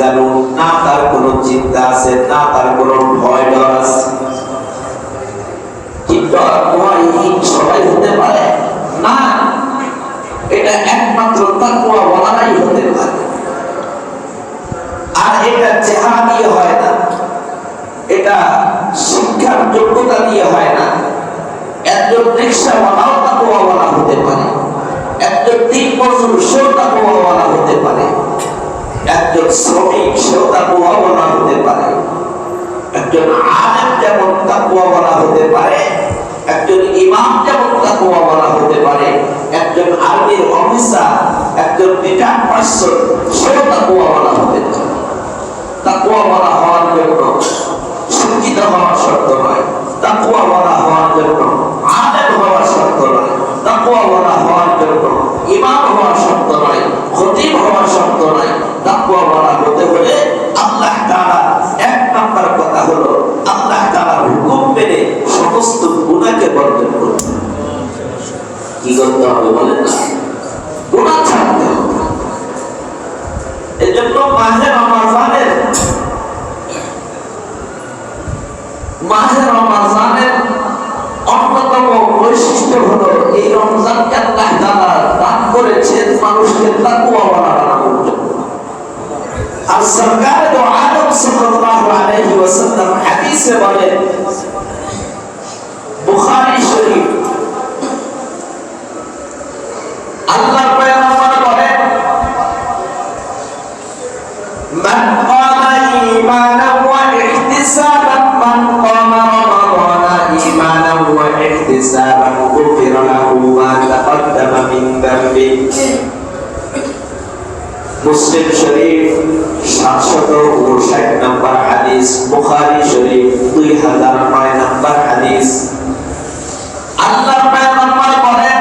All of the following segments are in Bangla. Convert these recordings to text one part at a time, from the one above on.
ইয়াহজানুন, না তার কোনো চিন্তা আছে, না তার কোনো ভয় ডর আছে। কি ডর ভয় সবাই হতে পারে না, এটা একমাত্র তাকওয়া ওয়ালারাই হতে পারে। আর এটা চেহারা দিয়ে হয় না, এটা শিক্ষার যোগ্যতা দিয়ে হয় না। একজন রিকশাওয়ালাও তাকওয়াওয়ালা হতে পারে, একজন দিন মজুর সেও তাকওয়াওয়ালা হতে পারে, একজন শ্রমিক সেও তাকওয়াওয়ালা হতে পারে, একজন আলেম যেমন তাকওয়াওয়ালা হতে পারে, একজন ইমাম যেমন তাকওয়াওয়ালা হতে পারে, একজন আর্মির অফিসার, একজন রিটার্ন পার্সন সেও তাকওয়াওয়ালা হতে পারে। তাকওয়াওয়ালা হওয়ার জন্য শিক্ষিত হওয়ার শর্ত নয়, তাকওয়াওয়ালা হওয়ার জন্য আলেম হওয়ার শর্ত নয়, তাকওয়াওয়ালা হওয়ার জন্য ইমাম হওয়ার শর্ত নয়, খতিব হওয়ার শর্ত নয়। তাকওয়াওয়ালা হতে হলে আল্লাহ তাআলা এক নাম্বার কথা হলো আল্লাহ তাআলার হুকুম মেনে সমস্ত গুনাহকে বর্জন করতে হবে। কি করতে হবে বলেন না? গুনাহ ছাড়তে হবে। এজন্য মাহে রমজানের অন্যতম বৈশিষ্ট্য হলো এই রমজানকে আল্লাহ তাআলা দান করেছেন মানুষকে তাকওয়াওয়ালা বানানোর জন্য। আর সরকার তো আদম সাল্লাল্লাহু আলাইহি ওয়াসাল্লাম হাদিসে বলেন, বুখারী শরীফ, আল্লাহর পয়গম্বর বলেন, মান ক্বামা ঈমানান ওয়া ইহতিসাবান, মান ক্বামা রমাদানা ঈমানান ওয়া ইহতিসাবান গুফিরা লাহু মা তাকদ্দামা মিন যামবি। মুসলিম শরীফ 759 নম্বর হাদিস, বুখারী শরীফ 2009 নম্বর হাদিস। আল্লাহর পয়গম্বর বলেন,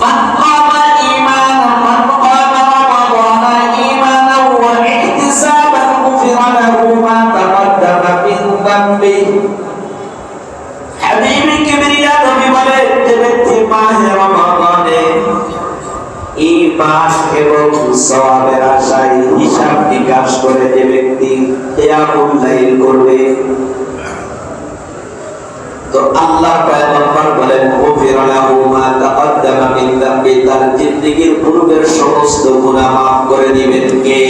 মান ক্বামা ঈমানান, মান ক্বামা রমাদানা ঈমানান ওয়া ইহতিসাবান গুফিরা লাহু মা তাকদ্দামা মিন যামবি। হাবিবে কিবরিয়া নবী বলেন, যে ব্যক্তি মাহে রমাদানে এই মাস এবং সওয়াবের আশায় হিসাব নিকাশ করে যে ব্যক্তি কিয়ামুল লাইল করবে, তো আল্লাহর পয়গম্বর বলেন, গুফিরা লাহু মা তাকদ্দামা মিন যামবি, তার জিন্দেগীর পূর্বের সমস্ত গুনাহ মাফ করে দিবেন কে?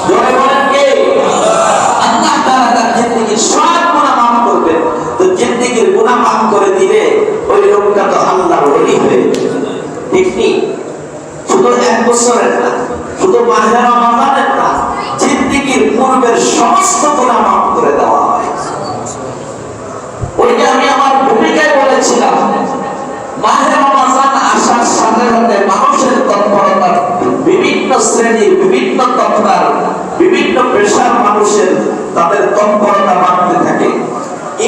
জোরে বলেন কে? আল্লাহ তাআলা তার জিন্দেগীর সব গুনাহ মাফ করবেন। তো জিন্দেগীর গুনাহ মাফ করে দিলে ওই লোকটা তো আল্লাহর ওলি হয়ে যাবে। ঠিক নেই? শুধু এক বছরের না, শুধু মাহে রমাদানের না, জিন্দেগীর পূর্বের সমস্ত গুনাহ মাফ করে দেওয়া হয়। ওইটা আমি আমার ভূমিকায় বলেছিলাম, মাহে রমাদান আসার সাথে সাথে মানুষের তৎপরতা, বিভিন্ন শ্রেণীর, বিভিন্ন তফরার, বিভিন্ন পেশার মানুষের তাদের তৎপরতা বাড়তে থাকে।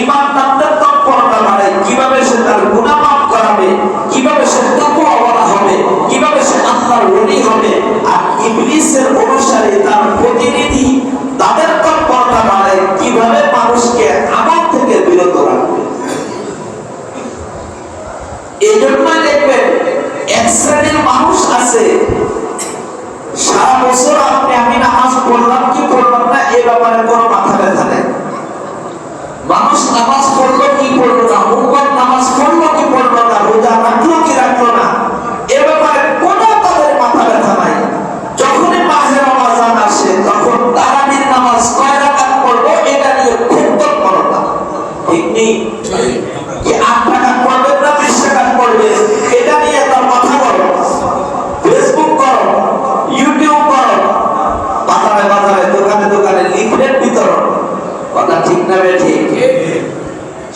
ইমানদারদের তৎপরতা বাড়ে, কিভাবে সে তার গুনাহ মাফ করাবে, কিভাবে সে তাকওয়াওয়ালা হবে, কিভাবে সে আল্লাহর ওলি হবে। আর ইবলিসের অনুসারী তার প্রতিনিধি, তাদের তৎপরতা বাড়ে কিভাবে মানুষকে আমল থেকে বিরত রাখবে। এই জন্যই দেখবেন এক শ্রেণীর মানুষ আছে, সারা বছর আমি নামাজ পড়লাম কি পড়লাম না এ ব্যাপারে কোনো মাথা ব্যথা নেই। মানুষ নামাজ পড়লো কি পড়লো না, উম্মত নামাজ পড়লো কি পড়লো না, রোজা রাখলো কি রাখলো না, এ ব্যাপারে কোনো তাদের মাথা ব্যথা নাই। যখনই মাহে রমজান আসে তখন তারাবির নামাজ কয় রাকাত পড়বো এটা নিয়ে খুব তৎপরতা। ঠিক নেই? কি 8 রাকাত পড়বেন না 20 রাকাত পড়বেন এটা নিয়ে তার মাথা গরম। ফেসবুক করো, ইউটিউব করো, বাজারে বাজারে, দোকানে দোকানে লিফলেট বিতরণ। কথা ঠিক না ঠিক?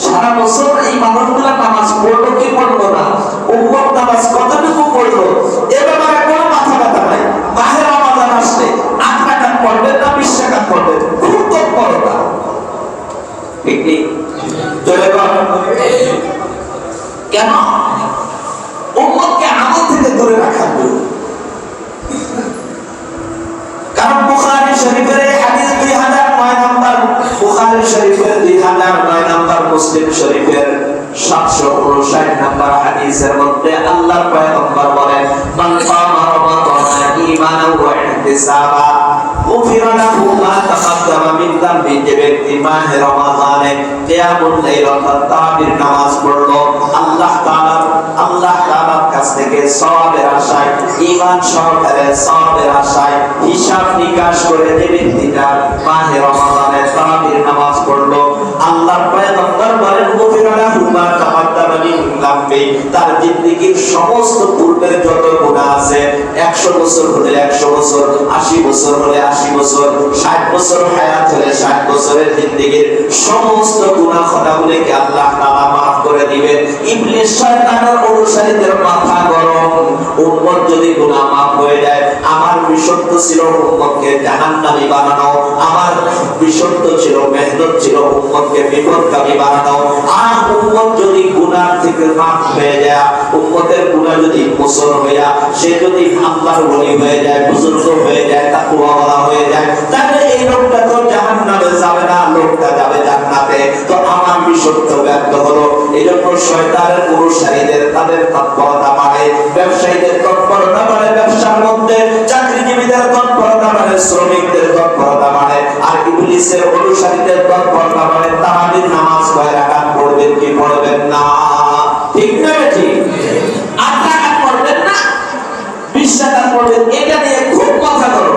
সারা বছর এই মানুষগুলা নামাজ পড়লো কি পড়লো না, উম্মত নামাজ কতটুকু পড়লো এ ব্যাপারে কোনো মাথা ব্যথা নাই। মাহে রমাদান আসলে 8 রাকাত পড়বেন না 20 রাকাত পড়বেন, খুব তৎপরতা। ঠিক ঠিক? চলে গেল কেন? উম্মতকে আমল থেকে দূরে রাখার জন্য। কারণ বুখারী শরীফের এই হাদিস 2009 নম্বর, বুখারী শরীফের 2009 নম্বর, মুসলিম শরীফের 759 নম্বর হাদিসের মধ্যে আল্লাহর পয়গম্বর বলেন, মান ক্বামা রমাদানা ঈমানান ওয়া ইহতিসাবা গুফিরা লাহু মা তাকাদ্দামা মিন যামবি। যে ব্যক্তি মাহে রমাদানে কিয়ামুল লাইল অর্থাৎ তারাবির নামাজ পড়লো আল্লাহ তাআলার কাছ থেকে সওয়াবের আশায়, ঈমান সহকারে সওয়াবের আশায় হিসাব নিকাশ করে যে ব্যক্তিটা মাহে রমাদানে তারাবির নামাজ পড়লো, আল্লাহর পয়গম্বর বলেন গুফিরা লাহু মা তাকাদ্দামা মিন যামবি। তার জিন্দেগীর সমস্ত পূর্বের যত গুনাহ আছে, 100 বছর হলে 100 বছর, 80 বছর হলে 80 বছর, 60 বছর হায়াত হলে 60 বছরের জিন্দেগীর সমস্ত গুনাহ খতাগুলোকে আল্লাহ তাআলা maaf করে দিবেন। ইবলিস শয়তানের অনুসারীদের মাথা গরম, উম্মত যদি গুনাহ maaf হয়ে যায়, আমার বিশুদ্ধ ছিল উম্মতকে জাহান্নামী বানানো, আমার বিশুদ্ধ ছিল মেহনত ছিল উম্মতকে বিপদগামী বানানো। আর উম্মত যদি গুনাহ থেকে maaf হয়ে যায়, উম্মতের গুনাহ যদি মোচন হইয়া সে যদি আল্লাহর ওলি হয়ে যায়, বুজুর্গ হয়ে যায়, তাকওয়াওয়ালা হয়ে যায়, তাহলে এই লোকটা তো জাহান্নামে যাবে না, লোকটা যাবে জান্নাতে। তো আমার বিশুদ্ধ ব্যর্থ হলো। এইজন্য শয়তানের অনুসারীদের তাদের তৎপরতা বাড়ে, ব্যবসায়ীদের তৎপরতা বাড়ে ব্যবসার মধ্যে, চাকরিজীবীদের তৎপরতা বাড়ে, শ্রমিকদের তৎপরতা বাড়ে, আর ইবলিসের অনুসারীদের তৎপরতা বাড়ে। তারাবির নামাজ কয় রাকাত পড়বেন কি পড়বেন না? ঠিক না ঠিক? 8 রাকাত পড়বেন না 20 রাকাত পড়বেন, এটা নিয়ে খুব কথা করো।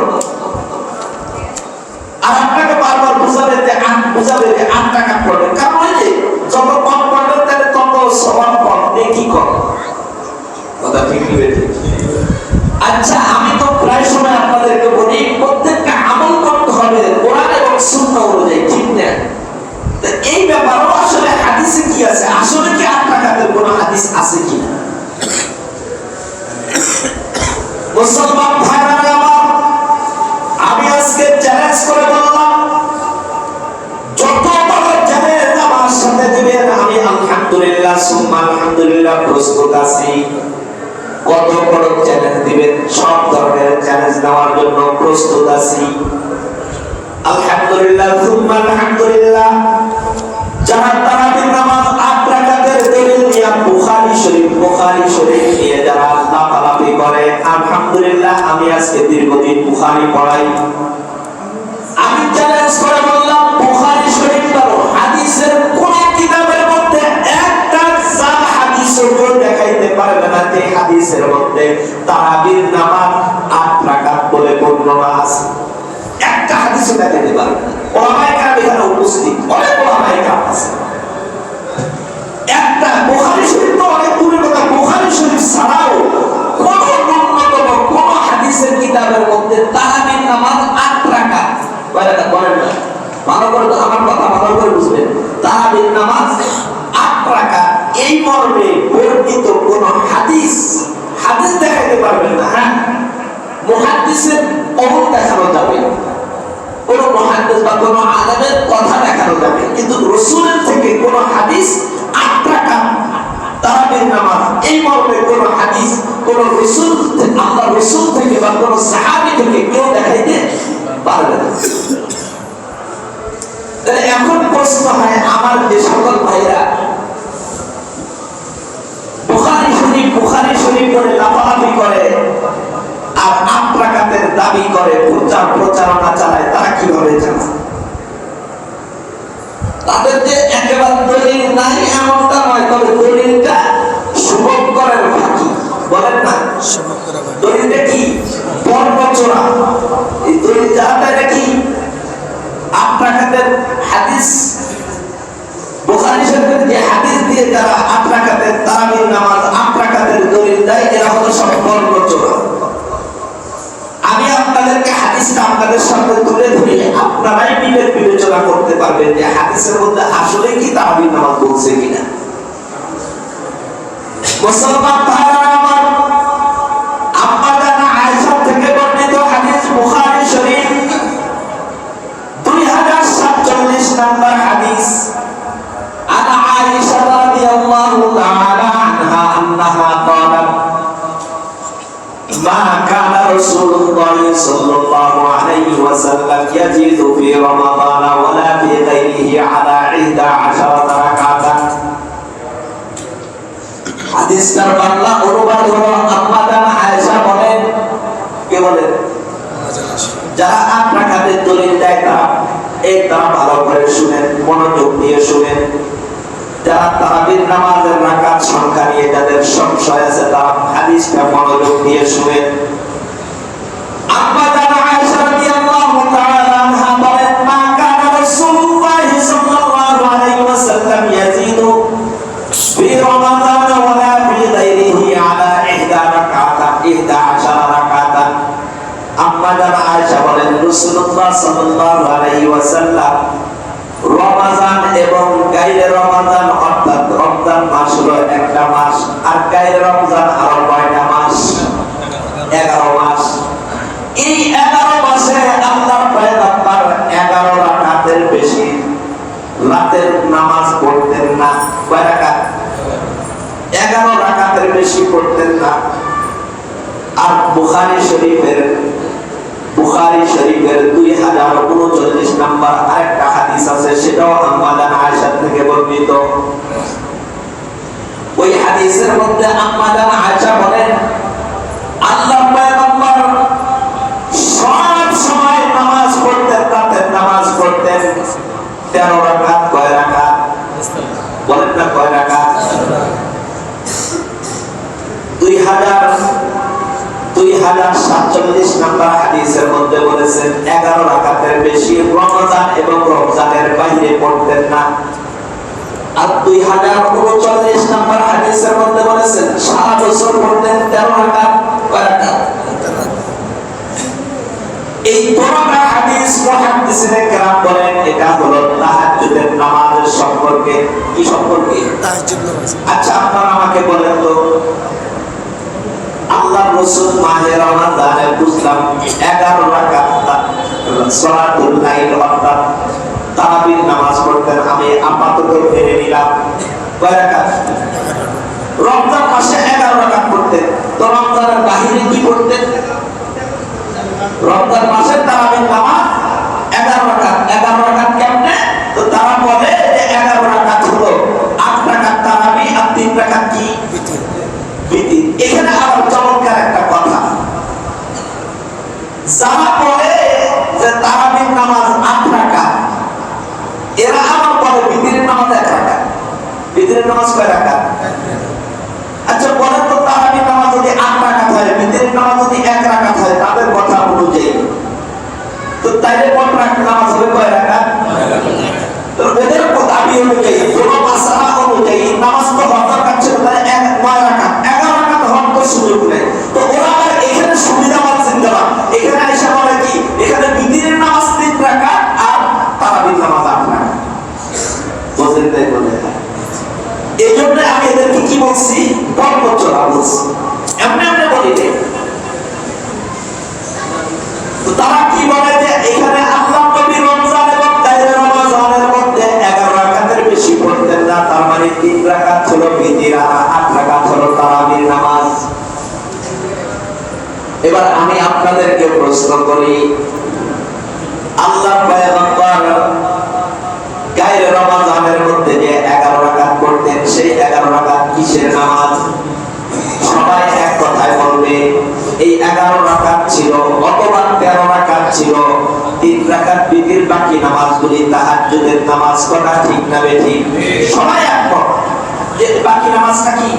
আর আপনাকে বারবার বুঝাবে যে 8 রাকাত পড়বেন, কারণ ওই যে যত কম পড়বেন তাহলে তত সওয়াব কম, নেকি কম। কথা ঠিক কি বেঠিক? আচ্ছা, আমি তো প্রায় সময় আপনাদেরকে বলি প্রত্যেকটা আমল করতে হবে কোরআন এবং সুন্নাহ অনুযায়ী, ঠিক না? তো এই ব্যাপারও আসলে হাদিসে কি আছে, আসলে কি 8 রাকাতের কোনো হাদিস আছে কিনা? মুসলমান ভাইরা আমার, আমি আজকে চ্যালেঞ্জ করে বললাম, যত বড় চ্যালেঞ্জ আমার সাথে দিবেন আমি আলহামদুলিল্লাহ সুম্মা আলহামদুলিল্লাহ প্রস্তুত আছি। কত বড় চ্যালেঞ্জ দিবেন, সব ধরনের চ্যালেঞ্জ নেওয়ার জন্য প্রস্তুত আছি। আলহামদুলিল্লাহ সুম্মা আলহামদুলিল্লাহ। যারা তারাবির নামাজ 8 রাকাতের দলিল নিয়ে বুখারী শরীফ নিয়ে যারা লাফালাফি করে, আলহামদুলিল্লাহ আমি আজকে দীর্ঘদিন বুখারী পড়াই। আমি চ্যালেঞ্জ করে বললাম বুখারী শরীফ পড়ো, হাদিসের কোন কিতাবের মধ্যে একটা জাল হাদিসও দেখাইতে পারবে না যে হাদিসের মধ্যে তারাবির নামাজ 8 রাকাত বলে বর্ণনা আছে। একটা হাদিসও দেখাইতে পারবে না। ওলামায়ে কেরাম এখানে উপস্থিত, অনেক ওলামায়ে কেরাম আছে। একটা বুখারী শরীফ তো অনেক দূরের কথা, বুখারী শরীফ ছাড়াও কোন ন্যূনতম কোন হাদিসের কিতাবের মধ্যে তারাবির নামাজ 8 রাকাত বলেন বলেন না। ভালো করে তো আমার কথা ভালো করে বুঝবেন, তারাবির নামাজ 8 রাকাত এই মর্মে বর্ণিত কোন হাদিস দেখাইতে পারবেন না। হ্যাঁ, মুহাদ্দিসের কবর দেখানো যাবে, কোন মুহাদ্দিস বা কোন আলেমের কথা দেখানো যাবে, কিন্তু রাসূলের থেকে কোন হাদিস 8 রাকাত তারাবির নামাজ এই মর্মে কোন হাদিস কোন রাসূল আল্লাহ রাসূল থেকে বা কোন সাহাবী থেকে কেউ দেখাইতে পারবে না। তাহলে এখন প্রশ্ন হয়, আমার যে সকল ভাইরা বুখারী শরীফ করে লাফালাফি করে আর 8 রাকাতের দাবি করে, প্রচারণা চালায়, তারা কিভাবে জানে? তাদের যে একেবারে দলিল নাই এমনটা নয়, তবে দলিলটা শুভঙ্করের ফাঁকি, বলেন না দলিলটা কি? পর্বচোরা। এই দলিল যারা এটা কি 8 রাকাতের হাদিস, বুখারী শরীফের যে হাদিস দিয়ে যারা 8 রাকাতের তারাবির নামাজ 8 রাকাতের দলিল দেয়, এরা হলো সব পর্বচোরা। আমি আপনাদেরকে হাদিসটা আপনাদের সামনে তুলে ধরি, আপনারাই বিবেচনা করতে পারবেন যে হাদিসের মধ্যে আসলে কি তারাবির নামাজ বলছে কিনা। মুসলমান ভাইরা আমার, আম্মা জানা আয়েশা থেকে বর্ণিত হাদিস, বুখারী শরীফ 2047 নম্বর হাদিস। আনা আয়েশা রাদিয়াল্লাহু তাআলা আনহা আন্নাহা ক্বালাত মা কানা রাসূলুল্লাহ সাল্লাল্লাহু আলাইহি ওয়াসাল্লাম ইয়াজিদু ফি রমাদান ওয়ালা ফি গায়রিহি আলা 11 রাকাতান। হাদিসটার বাংলা অনুবাদ হলো, আম্মা জানা আয়েশা বলেন, কে বলেন? যারা 8 রাকাতের দলিল দেয় তারা ভালো করে শুনেন, মনোযোগ দিয়ে শুনেন। যারা তারাবির নামাজের রাকাত সংখ্যা নিয়ে যাদের সংশয় আছে তারা হাদিসটা মনোযোগ দিয়ে শুনেন। আম্মা জানা আয়েশা রাদিয়াল্লাহু তাআলা আনহা বলেন, মা কানা রাসূলুল্লাহ সাল্লাল্লাহু আলাইহি ওয়াসাল্লাম ইয়াজিদু ফি রমাদান ওয়ালা ফি গায়রিহি আলা 11 রাকাতান। আম্মা জানা আয়েশা বলেন, রাসূলুল্লাহ সাল্লাল্লাহু আলাইহি ওয়াসাল্লাম রমাদান এবং গায়রে রমাদান অর্থাৎ রমজান মাস হলো একটা মাস, আর গায়রে রমজান আরো কয়টা মাস? 11 মাস। এই 11 মাসে আল্লাহর পয়গম্বর 11 রাকাতের বেশি রাতের নামাজ পড়তেন না। কয় রাকাত? 11 রাকাতের বেশি পড়তেন না। আর বুখারী শরীফের 2039 নাম্বার আরেকটা হাদিস আছে, সেটাও আম্মা জানা আয়েশা থেকে বর্ণিত। ওই হাদিসের মধ্যে আম্মা জানা আয়েশা বলেন, আল্লাহর পয়গম্বর সব সময় নামাজ পড়তেন, রাতের নামাজ পড়তেন 13 রাকাত। কয় রাকাত? বলেন না কয় রাকাত? 2047 নাম্বার হাদিসের মধ্যে বলেছেন 11 রাকাতের বেশি রমজান এবং রমজানের বাইরে পড়তেন না। আর 2039 নাম্বার হাদিসের মধ্যে বলেছেন সারা বছর পড়তেন 13 রাকাত। কয় রাকাত? এই পুরোটা হাদিস মুহাদ্দিসিনে কেরাম বলেন এটা হলো তাহাজ্জুদের নামাজের সম্পর্কে। কি সম্পর্কে? তাহাজ্জুদ নামাজ। আচ্ছা আপনারা আমাকে বলেন তো, আল্লাহর রাসূল মাহে রমাদানে বুঝলাম 11 রাকাত সালাতুল লাইল অর্থাৎ তারাবির নামাজ পড়তেন, আমি আপাতত মেনে নিলাম। কয় রাকাত? রমজান মাসে 11 রাকাত পড়তেন। তো রমজানের বাহিরে কি পড়তেন? রমজান মাসে তারাবির নামাজ 11 রাকাত। 11 রাকাত কেমনে? তো তারা বলে যে 11 রাকাত হলো 8 রাকাত তারাবি আর 3 রাকাত কি বিতির। এখানে আবার চমৎকার একটা কথা, যারা বলে যে তারাবির নামাজ 8 রাকাত, এরা আবার বলে বিতিরের নামাজ 1 রাকাত। বিতিরের নামাজ কয় রাকাত? আচ্ছা বলেন তো, তারাবির নামাজ যদি 8 রাকাত হয়, বিতিরের নামাজ যদি 1 রাকাত হয়, তাদের কথা অনুযায়ী তো তাইলে কোন নামাজ হবে? কয় রাকাত? তো এদের দাবি অনুযায়ী, কোনো মাসালা অনুযায়ী নামাজ তো হওয়ার কাছে 9 রাকাত, 11 রাকাত হওয়ার তো সুযোগ নেই। তো ওরা আবার এখানে সুবিধাবাদ জিন্দাবাদ, এখানে আইসা বলে কি এখানে বিতিরের নামাজ 3 রাকাত আর তারাবির নামাজ 8 রাকাত। বুঝলেন তাই বলে? এই জন্য আমি এদেরকে কি বলছি? বর্ব চলা বলছি, এমনি এমনি বলি রে। তো তারা কি বলে যে এখানে আল্লাহ নবী রমজান এবং গায়রে রমজানের মধ্যে 11 রাকাতের বেশি পড়তেন না, তার মানে 3 রাকাত হলো বিতির আর 8 রাকাত হলো তারাবির নামাজ। এবার আমি আপনাদেরকে প্রশ্ন করি, আল্লাহর পয়গম্বর গায়রে রমজানের মধ্যে যে 11 রাকাত পড়তেন, সেই 11 রাকাত কিসের নামাজ? সবাই এক কথায় বলবে এই 11 রাকাত ছিল অথবা 13 রাকাত ছিল 3 রাকাত বিতির, বাকি নামাজগুলি তাহাজ্জুদের নামাজ। কথা ঠিক না বেঠিক? সবাই একমত যে বাকি নামাজটা কি?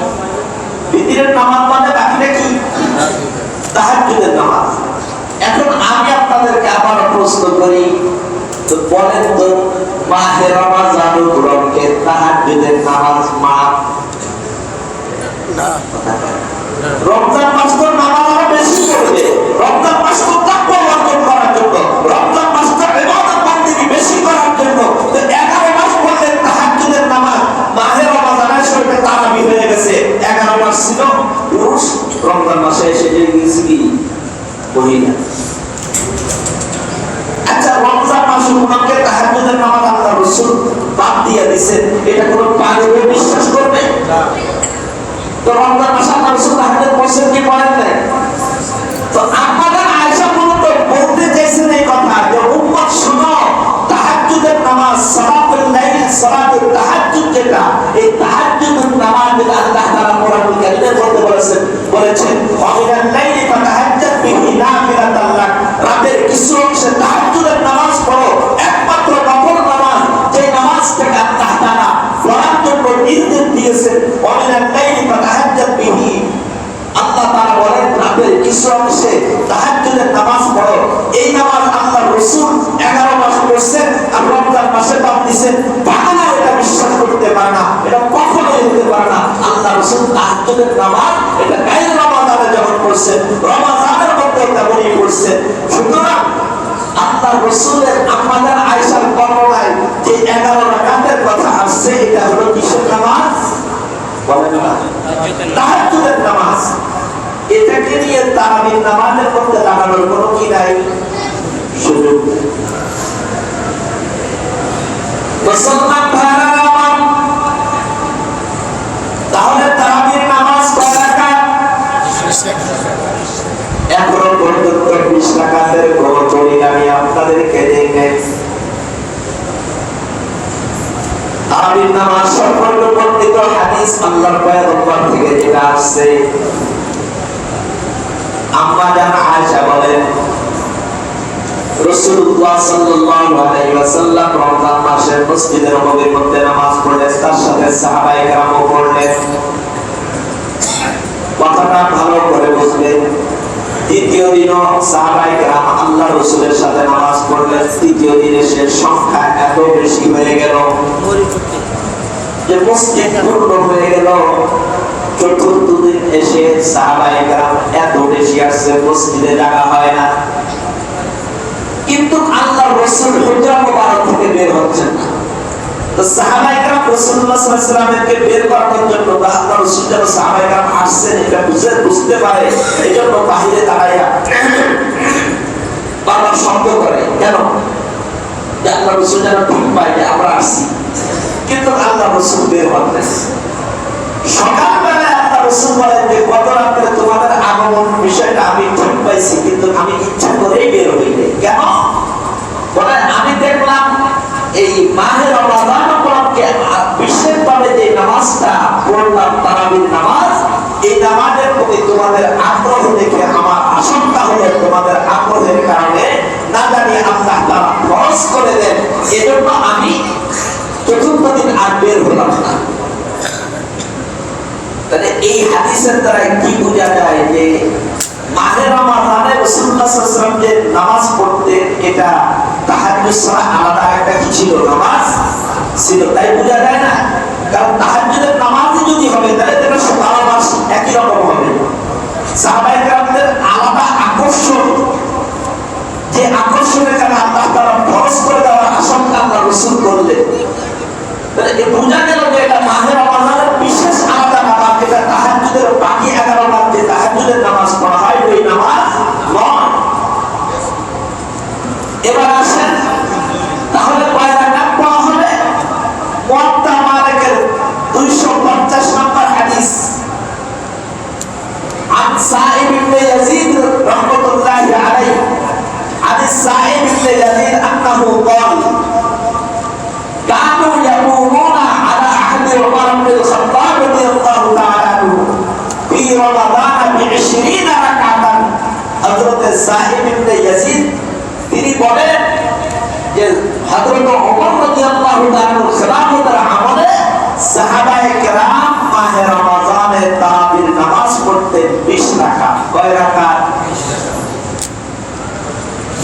বিতিরের নামাজ মানে বাকিটা কি? তাহাজ্জুদের নামাজ। এখন আমি আপনাদেরকে আবার প্রশ্ন করি, তো বলেন তো মাহে রমজান উপলক্ষে তাহাজ্জুদের নামাজ মাফ না? রমজান মাস তো নামাজ আরো বেশি করবে, রমজান মাস তো তাকওয়া অর্জন করার জন্য, রমজান মাস তো ইবাদত বন্দেগী বেশি করার জন্য। তো 11 মাস পড়লে তাহাজ্জুদের নামাজ, মাহে রমজানের শরীরে তারাবি হয়ে গেছে। 11 মাস ছিল পুরুষ, রমজান মাসে এসে গেছে কি মহিলা। আচ্ছা রমজান মাস উপলক্ষে তাহাজ্জুদের নামাজ আল্লাহর রাসূল বাদ দিয়ে দিয়েছেন, এটা কোনো পাগলে বিশ্বাস করবে না? তো রমজান মাসে আল্লাহর রাসূল তাহাজ্জুদ পড়ছেন কি পড়েন নাই? তো আপনাদের আয়েশা বলতে চাইছেন এই কথা যে উম্মত শুনো, তাহাজ্জুদের নামাজ সালাতুল লাইল, সালাতুল তাহাজ্জুদ যেটা, এই তাহাজ্জুদের নামাজ যেটা আল্লাহ তাআলা কোরআনুল কারীমের মধ্যে বলেছেন ওয়ামিনাল লাইলি ফাতাহাজ্জাদ বিহি নাফিলাতান লাক, রাতের কিছু মিনাল লাইলি ফাতাহাজ্জাদ বিহি, আল্লাহ তাআলা বলেন রাতের কিছু অংশে তাহাজ্জুদের নামাজ পড়ো। এই নামাজ আল্লাহর রাসূল 11 মাস পড়ছেন আর রমজান মাসে বাদ দিয়েছেন। বাংলা এটা বিশ্বাস করতে পারে না, এটা কখনোই হতে পারে না। আল্লাহর রাসূল তাহাজ্জুদের নামাজ এটা গায়ের রমাদানে যখন পড়ছেন, রমাদানের মধ্যে এটা বলি পড়ছেন। সুতরাং আল্লাহর রাসূলের আমাদের আয়েশার বর্ণনায় যে 11 রাকাতের কথা আসছে, এটা হলো কিসের নামাজ? বলেন না, তাহাজ্জুদের নামাজ। এটাকে নিয়ে তারাবির নামাজের মধ্যে লাগানোর কোনো কি নাই, সুযোগ নেই। মুসলমান ভাইরা আমার, তাহলে তারাবির নামাজ কয় রাকাত? এখনো পর্যন্ত 20 রাকাতের কোনো দলিল আমি আপনাদেরকে দেই নাই। তারাবির নামাজ সম্পর্কে বর্ণিত হাদিস আল্লাহর পয়গম্বর থেকে যেটা আসছে, আম্মা জান আয়েশা বলেন রাসূলুল্লাহ সাল্লাল্লাহু আলাইহি ওয়াসাল্লাম রমজান মাসে মসজিদে নববীর মধ্যে নামাজ পড়লেন, তার সাথে সাহাবায়ে কেরামও পড়লেন। কথাটা ভালো করে বুঝবেন। দ্বিতীয় দিনও সাহাবায়ে কেরাম আল্লাহ রাসূলের সাথে নামাজ পড়লেন। তৃতীয় দিনে সে সংখ্যা এত বেশি হয়ে গেল যে মসজিদ পূর্ণ হয়ে গেল। চতুর্থ দিন এসে সাহাবায়ে কেরাম এত বেশি আসছে, মসজিদে জায়গা হয় না। কিন্তু আল্লাহর রাসূল হুজরা মুবারক থেকে বের হচ্ছেন না। তো সাহাবায়ে কেরাম রাসূলুল্লাহ সাল্লাল্লাহু আলাইহি ওয়াসাল্লামকে বের করানোর জন্য আল্লাহর রাসূল যেন সাহাবায়ে কেরাম আসছেন এটা বুঝতে পারে, এজন্য বাহিরে দাঁড়ায়া বারবার শব্দ করে। কেন? যে আল্লাহর রাসূল যেন ঠিক পায় যে আমরা আসছি। কিন্তু আল্লাহর রাসূল বের হচ্ছেন। সকালবেলায় আল্লাহর রাসূল বলেন যে গত রাতে তোমাদের আগমন বিষয়টা আমি ঠিক পাইছি, কিন্তু আমি ইচ্ছা করেই বের হইনি। কেন? বলে আমি দেখলাম এই মাহে রমাদান উপলক্ষে বিশেষভাবে যে নামাজটা পড়লাম তারাবির নামাজ, এই নামাজের প্রতি তোমাদের আগ্রহ দেখে আমার আশঙ্কা হলো তোমাদের আগ্রহের কারণে না জানি আল্লাহ তাআলা ফরজ করে দেন, এজন্য আমি চতুর্থ দিন আর বের হলাম না। তাহলে এই হাদিসের দ্বারা কি বোঝা যায় যে মাহে রমাদানে রাসূলুল্লাহ সাল্লাল্লাহু আলাইহি ওয়াসাল্লাম যে নামাজ পড়তেন এটা তাহাজ্জুদ ছাড়া আলাদা একটা কি ছিল? নামাজ ছিল। তাই বোঝা যায় না? কারণ তাহাজ্জুদের নামাজই যদি হবে তাহলে এটা সারা মাস একই রকম হবে। সাহাবায়ে কেরামদের আলাদা আকর্ষণ, যে আকর্ষণের কারণে আল্লাহ তাআলা ফরজ করে দেওয়ার আশঙ্কা আল্লাহ রাসূল করলেন। তাহলে এই বোঝা গেল যে এটা মাহে রমাদানের বিশেষ আলাদা নামাজ, যেটা তাহাজ্জুদের বাকি 11 রাত যে তাহাজ্জুদের নামাজ পড়া হয় ওই নামাজ নয়। এবার আসেন তাহলে কয় রাকাত পড়া হবে? মুয়াত্তা মালিকের 250 নম্বর হাদিস, عن سائب بن يزيد رحمة الله عليه، عن سائب بن يزيد أنه قال كانوا يقومون على عهد عمر بن الخطاب رضي الله تعالى عنه في رمضان ب20 ركعة। হযরত সাহিব ইবনে ইয়াজিদ তিনি বলেন যে হযরত ওমর রাদিয়াল্লাহু তাআলার খেলাফতের আমলে সাহাবায়ে কেরাম মাহে রমাদানে তারাবির নামাজ পড়তেন 20 রাকাত। কয় রাকাত?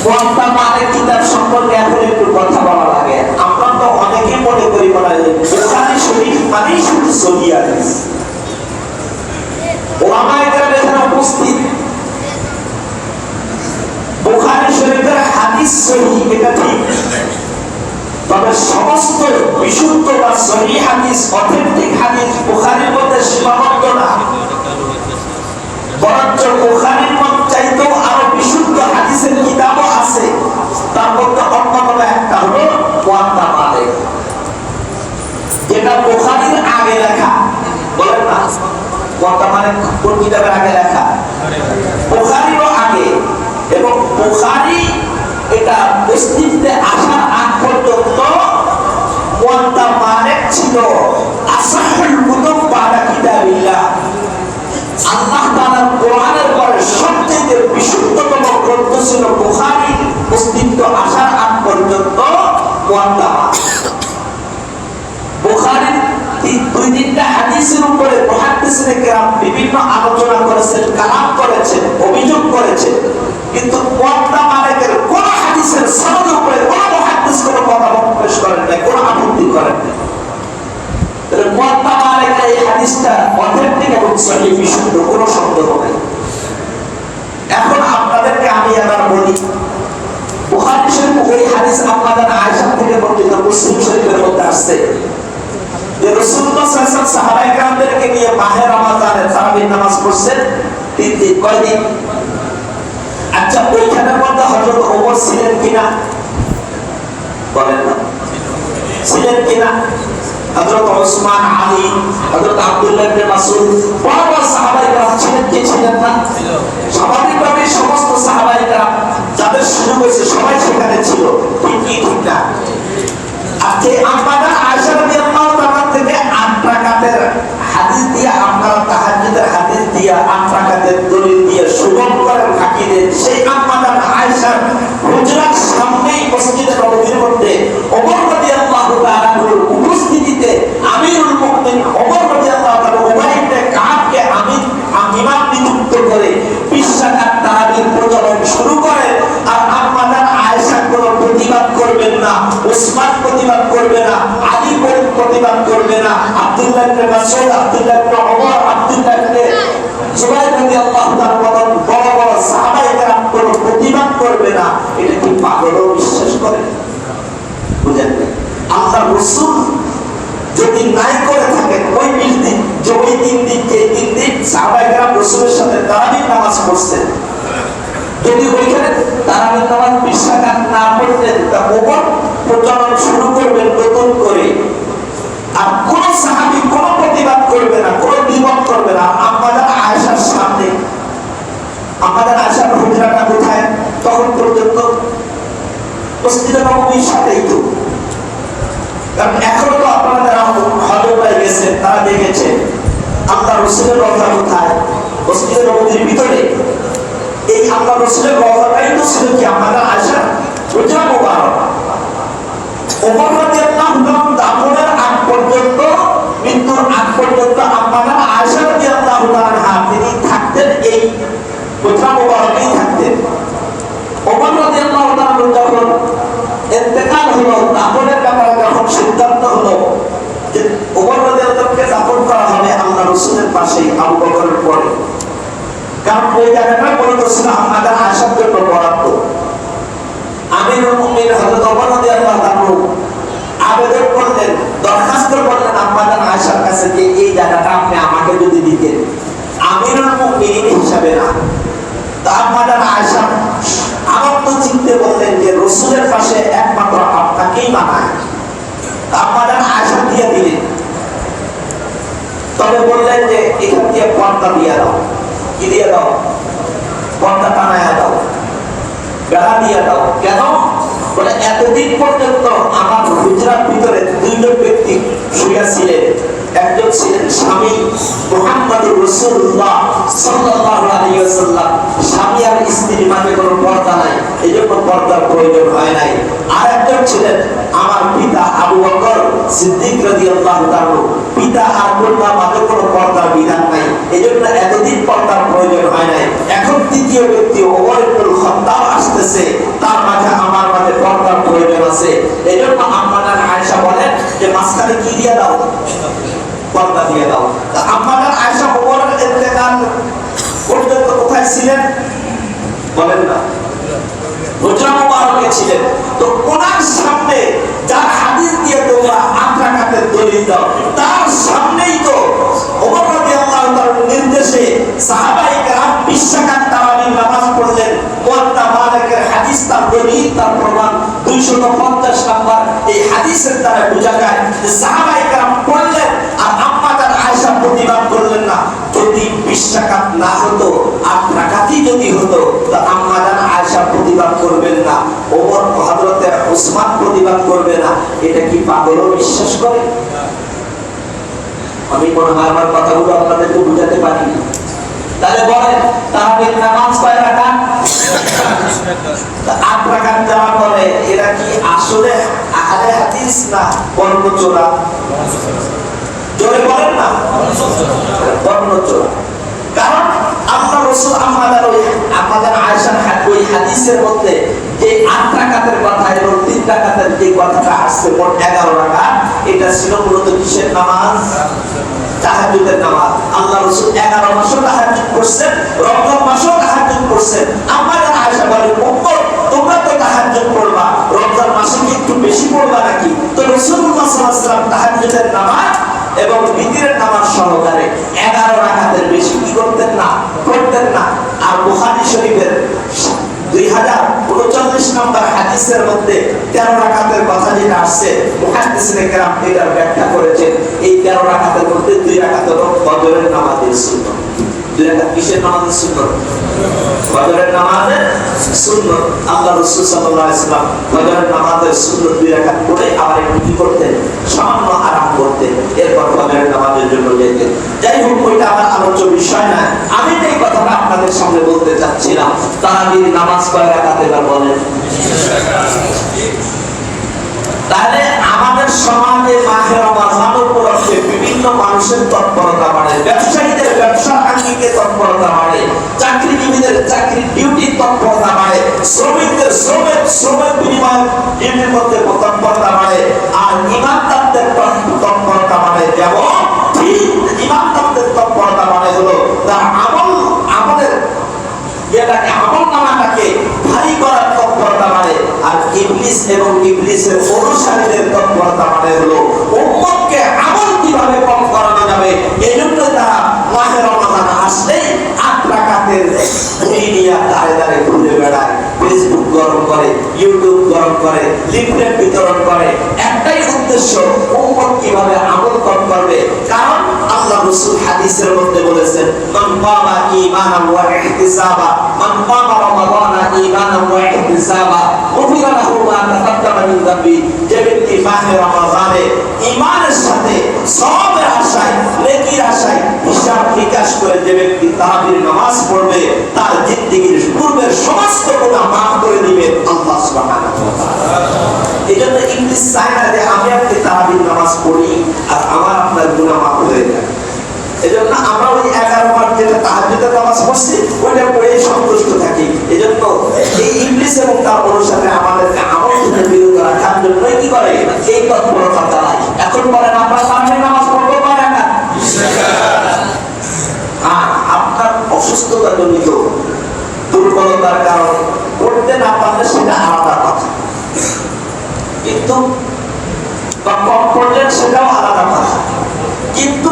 মুয়াত্তা মালিক কিতাব সম্পর্কে এখন একটু কথা বলা লাগে। আমরা তো অনেকেই মনে করি বলা যায় বুখারী শরীফ মানেই শুধু সহিহ হাদিস। ওলামায়ে কেরাম এখানে উপস্থিত, বুখারী শরীফের হাদিস সহিহ এটা ঠিক, তবে সমস্ত বিশুদ্ধ বা সহিহ হাদিস, অথেন্টিক হাদিস বুখারীর মধ্যে সীমাবদ্ধ না, বরঞ্চ বুখারীর চাইতেও আরো বিশুদ্ধ হাদিসের কিতাবও আছে। তার মধ্যে অন্যতম একটা হলো মুয়াত্তা মালিক, যেটা বুখারীর আগে লেখা। বলেন না মুয়াত্তা মালিক কোন কিতাবের আগে লেখা? বুখারীরও আগে। এবং বুখারী এটা অস্তিত্বে আসার আগ পর্যন্ত মুয়াত্তা মালিক ছিল আসাহুল কুতুব বাদা কিতাবিল্লাহ। আল্লাহ তাআলার কোরআনের পরে সবচেয়ে বিশুদ্ধতম গ্রন্থ ছিল বুখারী। অস্তিত্ব আসার আগ পর্যন্ত মুয়াত্তা মালিক। বুখারীর 2-3টা হাদিসের উপরে মুফাসসিরিনে কেরাম বিভিন্ন আলোচনা করেছেন, কালাম করেছেন, অভিযোগ করেছেন, কিন্তু মুয়াত্তা মালিকের কোন হাদিসের সনদের উপরে কোন মুহাদ্দিস কোন কথা পেশ করেন নাই, কোন আপত্তি করেন নাই। তাহলে মুয়াত্তা মালিকের এই হাদিসটা অথেন্টিক এবং সহিহ, বিশুদ্ধ, কোনো সন্দেহ নাই। এখন আপনাদেরকে আমি আবার বলি, বুখারী শরীফ ওই হাদিস আপনাদের আয়েশা থেকে বর্ণিত, মুসলিম শরীফের মধ্যে আসছে যে রাসূলুল্লাহ সাল্লাল্লাহু আলাইহি ওয়াসাল্লাম সাহাবায়ে কেরামদেরকে নিয়ে মাহে রমাদানে তারাবির নামাজ পড়ছেন 3 দিন। কয় দিন? আচ্ছা, ওইখানের মধ্যে হযরত ওমর ছিলেন কিনা বলেন না? ছিলেন কিনা? হযরত ওসমান, আলী, হযরত আব্দুল্লাহ ইবনে মাসউদ, বড় বড় সাহাবায়ে কেরাম ছিলেন কি ছিলেন না? স্বাভাবিকভাবে সমস্ত সাহাবায়ে কেরাম যাদের সুযোগ হয়েছে সবাই সেখানে ছিল, ঠিক কি ঠিক না? আজকে আমাদের আয়েশা রাদিয়াল্লাহু তাআলা থেকে 8 রাকাতের হাদিস দিয়ে, আপনারা তাহাজ্জুদের হাদিস দিয়ে 8 রাকাতের দলিল দিয়ে সুগম করেন, ফাঁকি দেন। সেই আমাদের আয়েশার হুজরার সামনেই মসজিদে নববীর মধ্যে ওমর রাদিয়াল্লাহু তাআলার উপস্থিতিতে আমিরুল মুমিনিন ওমর রাদিয়াল্লাহু তাআলা উবাই ইবনে কাবকে ইমাম নিযুক্ত করে 20 রাকাত তারাবির প্রচলন শুরু করেন। আর আমাদের আয়েশা কোনো প্রতিবাদ করবেন না, ওসমান প্রতিবাদ করবে না, আলী প্রতিবাদ করবে না, আব্দুল্লাহ ইবনে মাসউদ, আব্দুল্লাহ ইবনে ওমর, আব্দুল্লাহ ইবনে জুবাইর রাদিয়াল্লাহু তাআলা বড় বড় সাহাবায়ে কেরাম কোনো প্রতিবাদ করবে না। এটা কি পাগলও বিশ্বাস করে? বুঝেন না? আল্লাহর রাসূল যদি নাই করে থাকেন ওই 20 দিন, যে ওই 3 দিন সাহাবায়ে কেরাম রাসূলের সাথে তারাবির নামাজ পড়ছেন, যদি ওইখানে তারাবির নামাজ 20 রাকাত না পড়তেন, তা ওমর প্রচলন শুরু করবেন নতুন করে। আর কোন সাহাবী কোন প্রতিবাদ করবে না, কোন দ্বিমত করবে না। আমাদের আয়েশার সামনে, আমাদের আয়েশার হুজরাটা কোথায় তখন পর্যন্ত? মসজিদে নববীর সাথেই তো। কারণ এখনো তো আপনারা হজরত গেছেন, তারা দেখেছেন আল্লাহ রাসূলের রওজা কোথায়? মসজিদে নববীর ভিতরে। এই আল্লাহ রাসূলের রওজাটাই তো ছিল কি আমাদের আয়েশার হুজরা মুবারক। ওমর রাদিয়াল্লাহু তাআলা দাফনের আগ পর্যন্ত, মৃত্যুর আগ পর্যন্ত আমাদের আয়েশা রাদিয়াল্লাহু তাআলা তিনি থাকতেন, এই হুজরা মুবারকেই থাকতেন। ওমর রাদিয়াল্লাহু তাআলা যখন ইন্তেকাল হলো, দাফনের ব্যাপারে যখন সিদ্ধান্ত হলো যে ওমর রাদিয়াল্লাহু তাআলাকে দাফন করা হবে আল্লাহ রাসূলের পাশেই, আবু বকরের পরে, কারণ ওই জায়গাটা মূলত ছিল আমাদের আয়েশার জন্য বরাদ্দ। আমিরুল মুমিনিন হযরত ওমর রাদিয়াল্লাহু তাআলা আবেদন করলেন, দরখাস্ত করলেন আমাদের আয়েশার কাছে যে এই জায়গাটা আপনি আমাকে যদি দিতেন, আমিরুল মুমিনিন হিসাবে না। তা আমাদের আয়েশা আনন্দ চিন্তে বললেন যে রাসূলের পাশে একমাত্র আপনাকেই মানায়। তা আমাদের আয়েশা দিয়ে দিলেন, তবে বললেন যে এখান থেকে পর্দা দিয়ে দাও। কি দিয়ে দাও? পর্দা টানায়া দাও, বেড়া দিয়ে দাও। কেন? বলে এতদিন পর্যন্ত আমার হুজরার ভিতরে 2 জন ব্যক্তি শুয়ে ছিলেন। একজন ছিলেন স্বামী মুহাম্মদুর রাসূলুল্লাহ সাল্লাল্লাহু আলাইহি ওয়াসাল্লাম। স্বামী আর স্ত্রীর মাঝে কোনো পর্দা নাই, এজন্য পর্দার প্রয়োজন হয় নাই। আর একজন ছিলেন আমার পিতা আবু বকর সিদ্দিক রাদিয়াল্লাহু তাআলা। পিতা আর কন্যার মাঝে কোনো পর্দার বিধান নাই, এজন্য এতদিন পর্দার প্রয়োজন হয় নাই। এখন তৃতীয় ব্যক্তি ওমর ইবনুল খাত্তাব আসতেছে, তার মাঝে আমার মাঝে পর্দার প্রয়োজন আছে। এজন্য আমাদের আয়েশা বলেন যে মাঝখানে কি দিয়ে দাও? পর্দা দিয়ে দাও। আমাদের আয়েশা ওমরের ইন্তেকাল পর্যন্ত কোথায় ছিলেন বলেন না? হুজরা মুবারকে ছিলেন। তো ওনার সামনে যার হাদিস দিয়ে তোমরা 8 রাকাতের দলিল দাও, তার সামনেই তো ওমর রাদিয়াল্লাহু তাআলার নির্দেশে সাহাবায়ে কেরাম 20 রাকাত তারাবির নামাজ পড়লেন। মুয়াত্তা মালিকের হাদিস তার দলিল, তার প্রমাণ। 250 নাম্বার এই হাদিসের দ্বারা বোঝা যায় যে সাহাবায়ে কেরাম পড়লেন আর আমাদের আয়েশা প্রতিবাদ করলেন না। যদি 20 রাকাত না হতো, 8 রাকাতই যদি হতো, তো আমাদের আয়েশা প্রতিবাদ করবেন না, ওমর হযরতে ওসমান প্রতিবাদ করবে না। এটা কি পাগলও বিশ্বাস করে? আমি মনে হয় আমার কথাগুলো আপনাদেরকে বুঝাতে পারি। তাহলে বলেন তারাবির নামাজ কয় রাকাত? 8 রাকাত যারা বলে এরা কি আসলে আহলে হাদিস না বর্ণচোরা? জোরে বলেন না, বর্ণ চোরা। কারণ আল্লাহ রাসূল আমাদের আয়েশার ওই হাদিসের মধ্যে যে 8 রাকাতের কথা এবং 3 রাকাতের যে কথাটা আসছে মোট 11 রাকাত, এটা ছিল মূলত কিসের নামাজ? তাহাজ্জুদের নামাজ। আল্লাহ রাসূল 11 মাসও তাহাজ্জুদ করছেন, রমজান মাসও তাহাজ্জুদ করছেন। আমাদের আয়েশা বলেন, উম্মত তোমরা তো তাহাজ্জুদ পড়বা, রমজান মাসে কি একটু বেশি পড়বা নাকি? তো রাসূলুল্লাহ সাল্লাল্লাহু আলাইহি ওয়াসাল্লাম তাহাজ্জুদের নামাজ এবং বিতিরের নামাজ সহকারে 11 রাকাতের বেশি কি করতেন না, পড়তেন না। আর বুখারী শরীফের 2039 নম্বর হাদিসের মধ্যে 13 রাকাতের কথা যেটা আসছে, মুহাদ্দিসিনে কেরাম এটার ব্যাখ্যা করেছেন। এই 13 রাকাতের মধ্যে 2 রাকাত হলো ফজরের নামাজের সুন্নাত। 2 রাকাত কিসের নামাজের সুন্নাত? ফজরের নামাজের সুন্নাত। আল্লাহ রাসূল সাল্লাল্লাহু আলাইহি ওয়াসাল্লাম ফজরের নামাজের সুন্নাত 2 রাকাত পড়ে আবার একটু কি করতেন? সামান্য আরাম করতেন, এরপর ফজরের নামাজের জন্য যেতেন। যাই হোক, ওইটা আমার আলোচ্য বিষয় না। আমি এই কথাটা আপনাদের সামনে বলতে চাচ্ছিলাম, তারাবির নামাজ কয় রাকাত এবার বলেন? তাহলে আমাদের সমাজে মাহে রমজান উপলক্ষে বিভিন্ন মানুষের তৎপরতা বাড়ে, ব্যবসায়ীদের ব্যবসার আঙ্গিকে তৎপরতা বাড়ে, চাকরিজীবীদের চাকরি ডিউটির তৎপরতা বাড়ে, শ্রমিকদের শ্রমের বিনিময় ডিউটির মধ্যে তৎপরতা বাড়ে, আর ইমানদারদের তৎপরতা বাড়ে। যেমন ঠিক ইমানদারদের তৎপরতা বাড়ে হলো তার আমলের যেটাকে আমল নামাটাকে ভারী করার তৎপরতা বাড়ে, আর ইবলিস এবং ইবলিসের অনুসারীদের তৎপরতা বাড়ে হলো উম্মতকে আমল কিভাবে কম করানো যাবে। এজন্য তারা মাহে রমজান আসলেই 8 রাকাতের ঘড়ি নিয়ে দাঁড়ে দাঁড়ে ঘুরে বেড়ায়, ফেসবুক গরম করে, ইউটিউব গরম করে, লিফলেট বিতরণ করে। একটাই উদ্দেশ্য, উম্মত কিভাবে আমল কম করবে। কারণ আল্লাহ রাসূল হাদিসের মধ্যে বলেছেন, মান কামা ঈমানান ওয়া ইহতিসাবা, মান কামা রমাদানা ঈমানান ওয়া ইহতিসাবা গুফিরা লাহু মা তাকাদ্দামা মিন যামবি। যে ব্যক্তি মাহে রমজানে ঈমানের সাথে সওয়াবের আশায়, নেকির আশায় হিসাব নিকাশ করে যে ব্যক্তি তারাবির নামাজ পড়বে, তার জিন্দেগীর পূর্বের সমস্ত গুনাহ মাফ করে দিবেন আল্লাহ সুবহানাহু ওয়া তাআলা। এজন্য ইবলিস চায় না যে আমি আপনি তারাবির নামাজ পড়ি আর আমার আপনার গুনাহ মাফ হয়ে যায়। এজন্য আমরা ওই 11 বার যেটা তাহাজ্জুদের নামাজ পড়ছি ওইটা পড়ে সন্তুষ্ট থাকি। এজন্য এই ইবলিস এবং তার অনুসারে আমাদেরকে আমল থেকে বিরত রাখার জন্য কি করে? এই তৎপরতা চালায়। এখন বলেন আমরা তারাবির নামাজ পড়বো কয় রাকাত? 20 রাকাত। আপনার অসুস্থতা জনিত দুর্বলতার কারণে পড়তে না পারলে সেটা আলাদা কথা, কিন্তু বা কম পড়লেন সেটাও আলাদা কথা। কিন্তু